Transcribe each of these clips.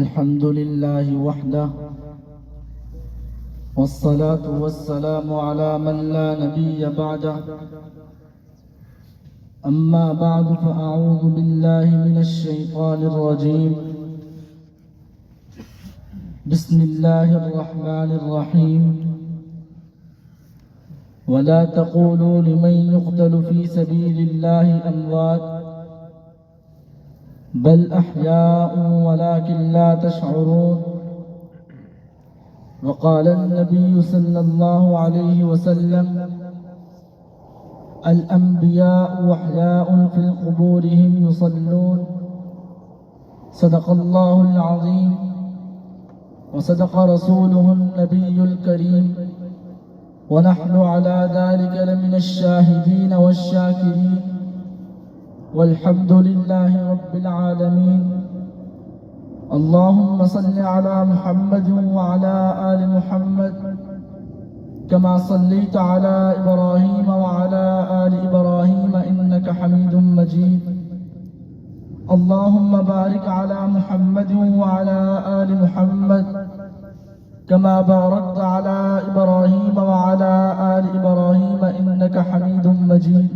الحمد لله وحده والصلاة والسلام على من لا نبي بعده أما بعد فأعوذ بالله من الشيطان الرجيم بسم الله الرحمن الرحيم ولا تقولوا لمن يقتل في سبيل الله أموات بل أحياء ولكن لا تشعرون وقال النبي صلى الله عليه وسلم الأنبياء أحياء في قبورهم يصلون صدق الله العظيم وصدق رسوله النبي الكريم ونحن على ذلك لمن الشاهدين والشاكرين والحمد لله رب العالمين اللهم صل على محمد وعلى آل محمد كما صليت على إبراهيم وعلى آل إبراهيم إنك حميد مجيد اللهم بارك على محمد وعلى آل محمد كما باركت على إبراهيم وعلى آل إبراهيم إنك حميد مجيد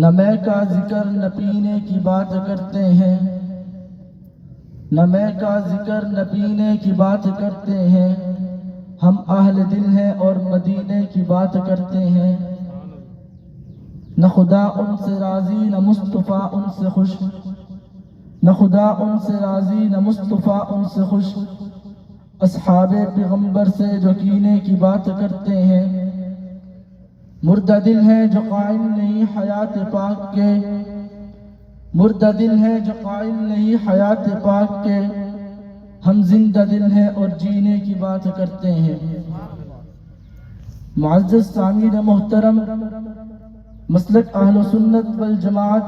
نہ میں کا ذکر نہ پینے کی بات کرتے ہیں نہ میں کا ذکر نہ پینے کی بات کرتے ہیں ہم اہل دل ہیں اور مدینے کی بات کرتے ہیں نہ خدا ان سے راضی نہ مصطفیٰ ان سے خوش نہ خدا ان سے راضی نہ مصطفیٰ ان سے خوش اصحاب پیغمبر سے جو کینے کی بات کرتے ہیں مردہ دل ہیں جو قائل نہیں حیات پاک کے مردہ دل ہیں جو قائل نہیں حیات پاک کے ہم زندہ دل ہیں اور جینے کی بات کرتے ہیں معزز سامعین محترم مسلک اہل سنت والجماعت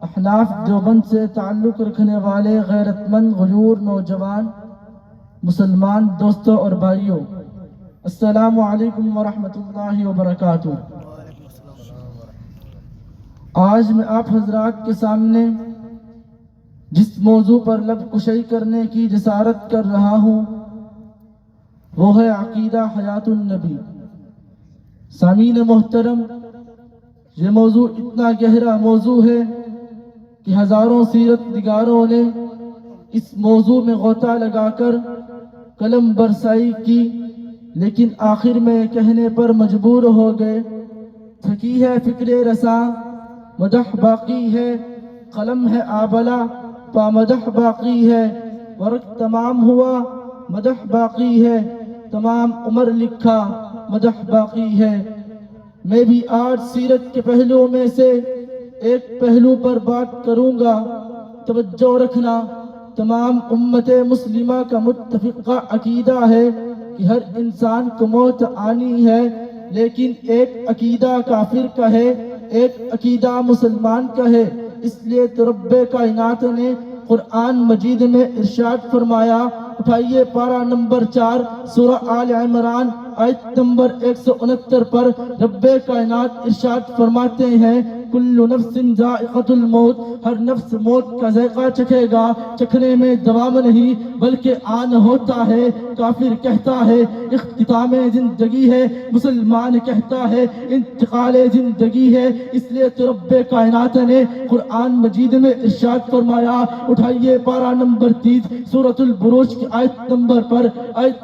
احناف دیوبند سے تعلق رکھنے والے غیرت مند غیور نوجوان مسلمان دوستوں اور بھائیوں السلام علیکم ورحمۃ اللہ وبرکاتہ۔ آج میں آپ حضرات کے سامنے جس موضوع پر لب کشائی کرنے کی جسارت کر رہا ہوں وہ ہے عقیدہ حیات النبی۔ سامعین محترم، یہ موضوع اتنا گہرا موضوع ہے کہ ہزاروں سیرت نگاروں نے اس موضوع میں غوطہ لگا کر قلم برسائی کی، لیکن آخر میں کہنے پر مجبور ہو گئے۔ تھکی ہے فکر رساں مدح باقی ہے، قلم ہے آبلا پا مدح باقی ہے، ورق تمام ہوا مدح باقی ہے، تمام عمر لکھا مدح باقی ہے۔ میں بھی آج سیرت کے پہلوؤں میں سے ایک پہلو پر بات کروں گا۔ توجہ رکھنا، تمام امت مسلمہ کا متفقہ عقیدہ ہے کہ ہر انسان کو موت آنی ہے، لیکن ایک عقیدہ کافر کا ہے، ایک عقیدہ مسلمان کا ہے۔ اس لیے تو رب کائنات نے قرآن مجید میں ارشاد فرمایا، اٹھائیے پارہ نمبر 4 سورہ آل عمران آیت نمبر 169 پر رب کائنات ارشاد فرماتے ہیں کل نفس ذائقۃ الموت، ہر نفس موت کا ذائقہ چکھے گا، چکھنے میں دوام نہیں بلکہ آن ہوتا ہے۔ کافر کہتا ہے اختتام زندگی ہے، مسلمان کہتا ہے انتقال زندگی ہے۔ اس لیے تو رب کائنات نے قرآن مجید میں ارشاد فرمایا، اٹھائیے پارہ نمبر 30 سورۃ البروج کی آیت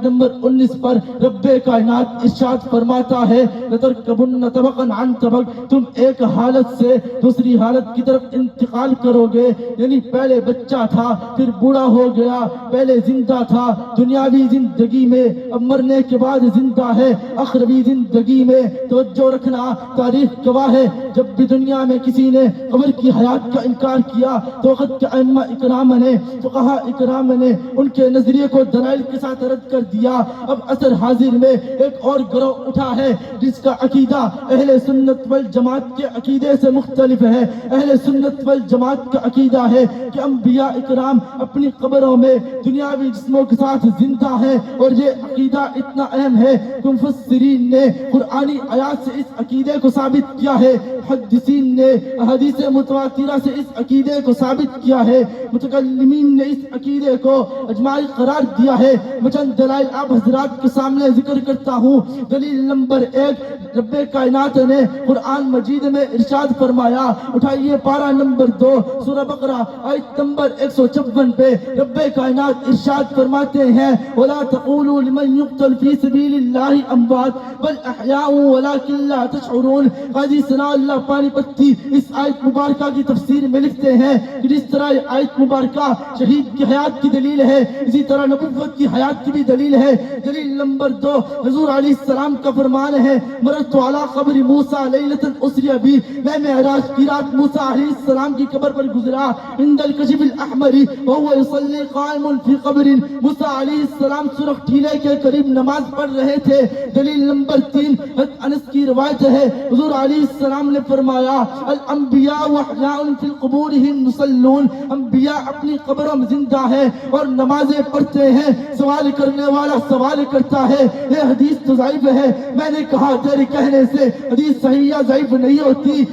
نمبر 19 پر رب کائنات ارشاد فرماتا ہے لَتَرْكَبُنَّ طَبَقًا عَنْ طَبَقٍ، تم ایک حالت سے دوسری حالت کی طرف انتقال کرو گے، یعنی پہلے بچہ تھا پھر بوڑھا ہو گیا، پہلے زندہ تھا دنیاوی زندگی میں، اب مرنے کے بعد زندہ ہے اخروی زندگی میں۔ توجہ رکھنا، تاریخ گواہ ہے جب بھی دنیا میں کسی نے قبر کی حیات کا انکار کیا تو وقت کے ائمہ اکرام نے فقہاء اکرام نے ان کے نظریے کو دلائل کے ساتھ رد کر دیا۔ اب عصر حاضر میں ایک اور گروہ اٹھا ہے جس کا عقیدہ اہل سنت والجماعت کے عقیدے سے مختلف ہے۔ اہل سنت والجماعت کا عقیدہ ہے کہ انبیاء اکرام اپنی قبروں میں دنیاوی جسموں کے ساتھ زندہ ہیں، اور یہ عقیدہ اتنا اہم ہے کہ مفسرین نے قرآنی آیات سے اس عقیدے کو ثابت کیا ہے، محدثین نے احادیث متواترہ سے اس عقیدے کو ثابت کیا ہے، متکلمین نے اس عقیدے کو اجماعی قرار دیا ہے۔ میں چند دلائل آپ حضرات کے سامنے ذکر کرتا ہوں۔ دلیل نمبر 1، رب کائنات نے قرآن مجید میں ارشاد فرمایا، اٹھائیے پارہ نمبر 2 سورہ بقرہ آیت نمبر 156 پہ رب کائنات ارشاد فرماتے ہیں، وَلَا تَقُولُوا لِمَنْ يُقْتَلْ فِي سَبِيلِ اللَّهِ أَمْوَاتٌ بَلْ أَحْيَاءٌ وَلَكِنْ لَا تَشْعُرُونَ۔ قاضی ثناء اللہ پانی پتی اس آیت مبارکہ کی تفسیر میں لکھتے ہیں کہ جس طرح یہ آیت مبارکہ شہید کی حیات کی دلیل ہے، اسی طرح نبوت کی حیات کی بھی دلیل ہے۔ دلیل نمبر 2، حضور علیہ السلام کا فرمان ہے، مررت علی قبر موسیٰ لیلۃ اسری بی، میں معراج کی رات موسیٰ علیہ السلام کی قبر پر گزرا، عند الکشف الاحمر وهو يصلي قائم فی قبر، موسیٰ علیہ السلام سرخ ٹیلے کے قریب نماز پڑھ رہے تھے۔ دلیل نمبر 3، حضرت انس کی روایت ہے، حضور علیہ السلام نے فرمایا، الانبیاء احیاء فی قبورہم یصلون، انبیاء اپنی قبروں میں زندہ ہیں اور نمازیں پڑھتے ہیں۔ سوال کرنے والا سوال کرتا ہے، یہ حدیث تو ضعیف ہے۔ میں نے کہا تیرے کہنے سے حدیث صحیح یا ضعیف نہیں ہوتی،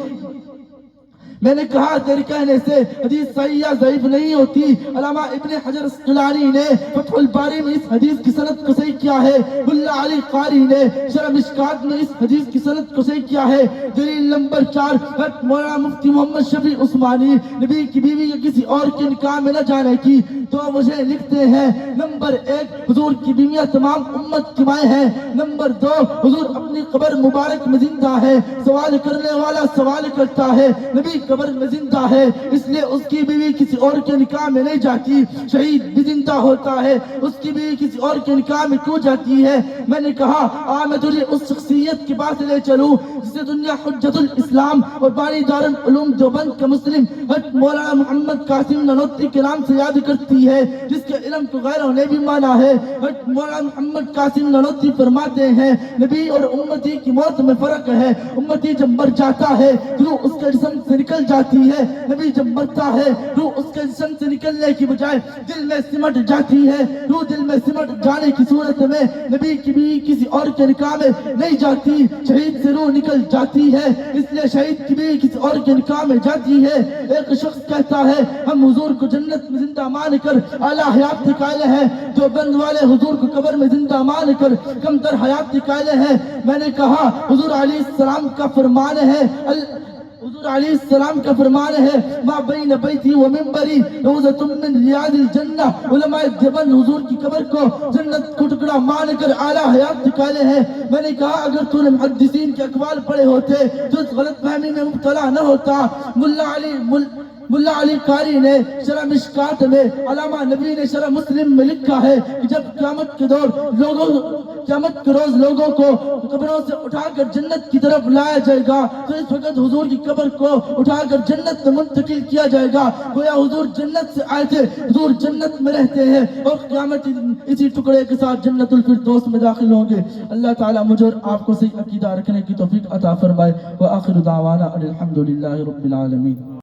میں نے کہا تیرے کہنے سے حدیث صحیح یا ضعیف نہیں ہوتی۔ علامہ ابن حجر اسقلانی نے فتح الباری میں اس حدیث کی سند کو صحیح کیا ہے، ملا علی قاری نے شرح مشکات میں اس حدیث کی سند کو صحیح کیا ہے۔ دلیل نمبر 4، حضرت مولانا مفتی محمد شفیع عثمانی نبی کی بیوی کے کسی اور کے نکاح میں نہ جانے کی تو مجھے لکھتے ہیں، نمبر 1، حضور کی بیویاں تمام امت کی مائیں ہیں، نمبر 2، حضور اپنی قبر مبارک میں زندہ ہے۔ سوال کرنے والا سوال کرتا ہے، نبی قبر میں زندہ ہے اس لیے اس کی بیوی کسی اور کے نکاح میں نہیں جاتی، شہید بھی زندہ ہوتا ہے اس کی بیوی کسی اور کے نکاح میں کیوں جاتی ہے؟ میں نے کہا میں تجھے اس شخصیت کے پاس لے چلوں جسے دنیا حجت الاسلام اور بانی دارالعلوم دیوبند کا مسلم حضرت مولانا محمد قاسم نانوتوی کے نام سے یاد کرتی ہے، جس کے علم کو غیروں نے بھی مانا ہے۔ حضرت مولانا محمد قاسم نانوتوی فرماتے ہیں، نبی اور امتی کی موت میں فرق ہے، امتی جب مر جاتا ہے روح اس کے جسم سے نکل جاتی ہے، نبی جب مرتا ہے روح اس کے جسم سے نکلنے کی بجائے دل میں سمٹ جاتی ہے، روح دل میں سمٹ جانے کی صورت میں نبی کی بھی کسی اور کے نکاح میں نہیں جاتی، شہید سے روح نکل جاتی ہے، اس لیے شہید کی بھی کسی اور کے نکاح میں جاتی ہے۔ ایک شخص کہتا ہے، ہم حضور کو جنت میں زندہ مان کر اعلیٰ حیات کے قائل ہیں، جو بند والے حضور کو قبر میں زندہ مان کر کم تر حیات کے قائل ہیں۔ میں نے کہا حضور علیہ السلام کا فرمان ہے، حضور علیہ السلام کا فرمان ہے، ما بین بیتی و منبری روضۃ من ریاض الجنہ، علماء دیوبند حضور کی قبر کو جنت کو ٹکڑا مان کر اعلیٰ حیات نکالے ہیں۔ میں نے کہا اگر تو نے محدثین کے اقوال پڑھے ہوتے تو اس غلط فہمی میں مبتلا نہ ہوتا۔ ملا علی قاری نے شرح مشکات میں، علامہ نبی نے شرح مسلم میں لکھا ہے کہ جب قیامت کے روز لوگوں کو قبروں سے اٹھا کر جنت کی طرف لایا جائے گا تو اس وقت حضور کی قبر کو اٹھا کر جنت میں منتقل کیا جائے گا، گویا حضور جنت سے آئے تھے، حضور جنت میں رہتے ہیں اور قیامت اسی ٹکڑے کے ساتھ جنت الفردوس میں داخل ہوں گے۔ اللہ تعالیٰ مجھے اور آپ کو صحیح عقیدہ رکھنے کی توفیق عطا فرمائے۔ وآخر دعوانا ان الحمد للہ رب العالمین۔